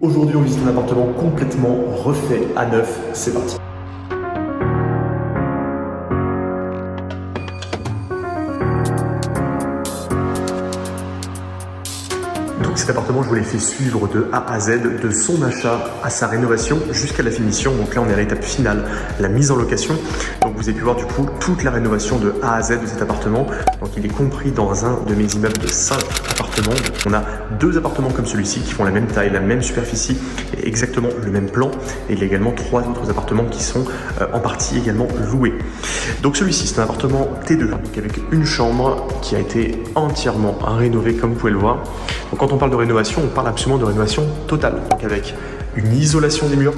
Aujourd'hui, on visite un appartement complètement refait à neuf. C'est parti. Donc cet appartement, je vous l'ai fait suivre de A à Z, de son achat à sa rénovation jusqu'à la finition. Donc là, on est à l'étape finale, la mise en location. Donc vous avez pu voir du coup toute la rénovation de A à Z de cet appartement. Donc il est compris dans un de mes immeubles de 5 appartements. Donc, on a 2 appartements comme celui-ci qui font la même taille, la même superficie et exactement le même plan. Et il y a également 3 autres appartements qui sont en partie également loués. Donc celui-ci, c'est un appartement T2, donc avec une chambre qui a été entièrement rénovée comme vous pouvez le voir. Donc quand on parle de rénovation, on parle absolument de rénovation totale. Donc avec une isolation des murs,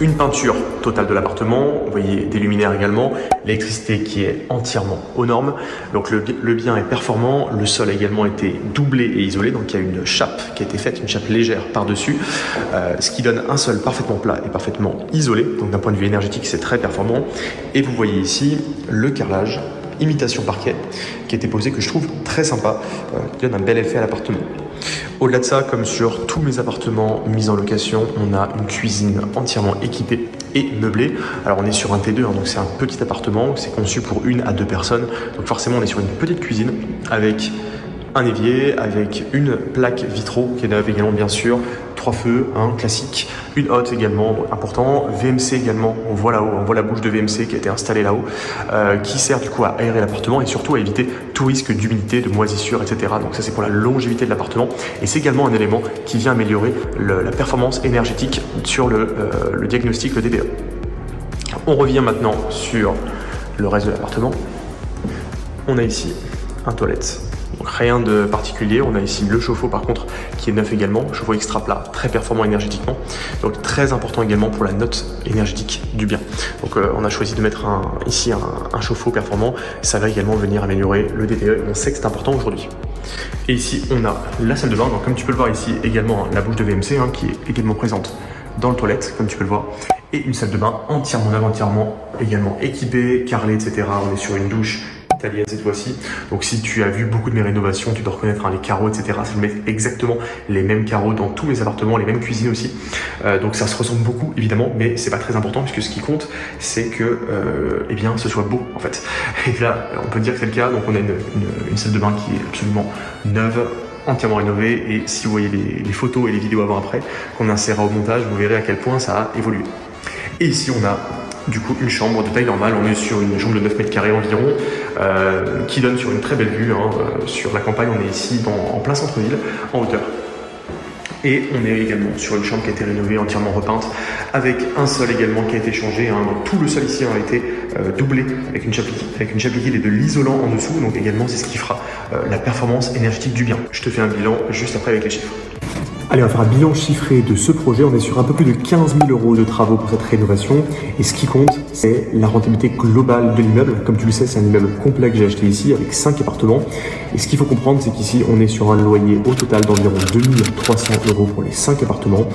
une peinture totale de l'appartement, vous voyez des luminaires également, l'électricité qui est entièrement aux normes. Donc le bien est performant, le sol a également été doublé et isolé, donc il y a une chape qui a été faite, une chape légère par-dessus, ce qui donne un sol parfaitement plat et parfaitement isolé. Donc d'un point de vue énergétique, c'est très performant. Et vous voyez ici le carrelage imitation parquet qui a été posé, que je trouve très sympa, qui donne un bel effet à l'appartement. Au-delà de ça, comme sur tous mes appartements mis en location, on a une cuisine entièrement équipée et meublée. Alors on est sur un T2, donc c'est un petit appartement, c'est conçu pour 1 à 2 personnes. Donc forcément on est sur une petite cuisine avec un évier, avec une plaque vitraux qui est neuve également bien sûr, 3 feux, un classique, une hotte également, important, VMC également, on voit là-haut, on voit la bouche de VMC qui a été installée là-haut, qui sert du coup à aérer l'appartement et surtout à éviter tout risque d'humidité, de moisissure, etc. Donc ça c'est pour la longévité de l'appartement et c'est également un élément qui vient améliorer la performance énergétique sur le diagnostic, le DPE. On revient maintenant sur le reste de l'appartement. On a ici un toilette. Donc rien de particulier, on a ici le chauffe-eau par contre qui est neuf également, chauffe-eau extra plat, très performant énergétiquement, donc très important également pour la note énergétique du bien. Donc on a choisi de mettre ici un chauffe-eau performant, ça va également venir améliorer le DPE, on sait que c'est important aujourd'hui. Et ici on a la salle de bain, donc comme tu peux le voir ici également la bouche de VMC qui est également présente dans le toilette, comme tu peux le voir, et une salle de bain entièrement neuve, entièrement également équipée, carrelée, etc. On est sur une douche italienne cette fois-ci. Donc si tu as vu beaucoup de mes rénovations, tu dois reconnaître les carreaux, etc. Je mets exactement les mêmes carreaux dans tous mes appartements, les mêmes cuisines aussi. Donc ça se ressemble beaucoup évidemment, mais c'est pas très important puisque ce qui compte, c'est que eh bien, ce soit beau en fait. Et là, on peut dire que c'est le cas. Donc on a une salle de bain qui est absolument neuve, entièrement rénovée, et si vous voyez les photos et les vidéos avant-après qu'on insérera au montage, vous verrez à quel point ça a évolué. Et ici on a du coup une chambre de taille normale, on est sur une chambre de 9 mètres carrés environ, qui donne sur une très belle vue sur la campagne. On est ici en plein centre-ville, en hauteur. Et on est également sur une chambre qui a été rénovée, entièrement repeinte, avec un sol également qui a été changé. Donc tout le sol ici a été doublé avec une chape liquide et de l'isolant en dessous. Donc également c'est ce qui fera la performance énergétique du bien. Je te fais un bilan juste après avec les chiffres. Allez, on va faire un bilan chiffré de ce projet. On est sur un peu plus de 15 000 € de travaux pour cette rénovation. Et ce qui compte, c'est la rentabilité globale de l'immeuble. Comme tu le sais, c'est un immeuble complet que j'ai acheté ici avec 5 appartements. Et ce qu'il faut comprendre, c'est qu'ici, on est sur un loyer au total d'environ 2 300 € pour les 5 appartements,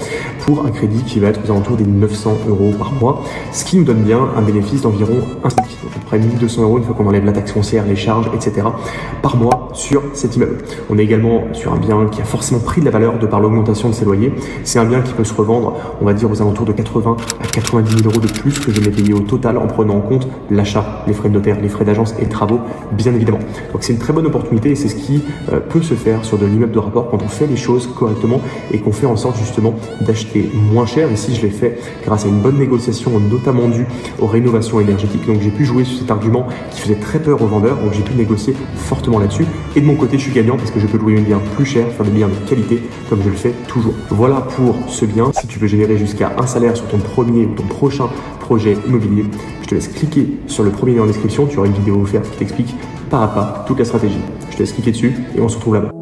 pour un crédit qui va être aux alentours des 900 € par mois. Ce qui nous donne bien un bénéfice d'environ à peu près 1 200 € une fois qu'on enlève la taxe foncière, les charges, etc. par mois sur cet immeuble. On est également sur un bien qui a forcément pris de la valeur de par l'augmentation de ses loyers. C'est un bien qui peut se revendre, on va dire, aux alentours de 80 à 90 000 € de plus que je l'ai payé au total en prenant en compte l'achat, les frais de notaire, les frais d'agence et travaux, bien évidemment. Donc c'est une très bonne opportunité et c'est ce qui peut se faire sur de l'immeuble de rapport quand on fait les choses correctement et qu'on fait en sorte justement d'acheter moins cher. Ici, je l'ai fait grâce à une bonne négociation, notamment due aux rénovations énergétiques. Donc j'ai pu jouer sur cet argument qui faisait très peur aux vendeurs, donc j'ai pu négocier fortement là-dessus. Et de mon côté, je suis gagnant parce que je peux louer mes biens plus cher, faire des biens de qualité comme je le fais toujours. Voilà pour ce bien. Si tu veux générer jusqu'à un salaire sur ton premier ou ton prochain projet immobilier, je te laisse cliquer sur le premier lien en description. Tu auras une vidéo offerte qui t'explique pas à pas toute la stratégie. Je te laisse cliquer dessus et on se retrouve là-bas.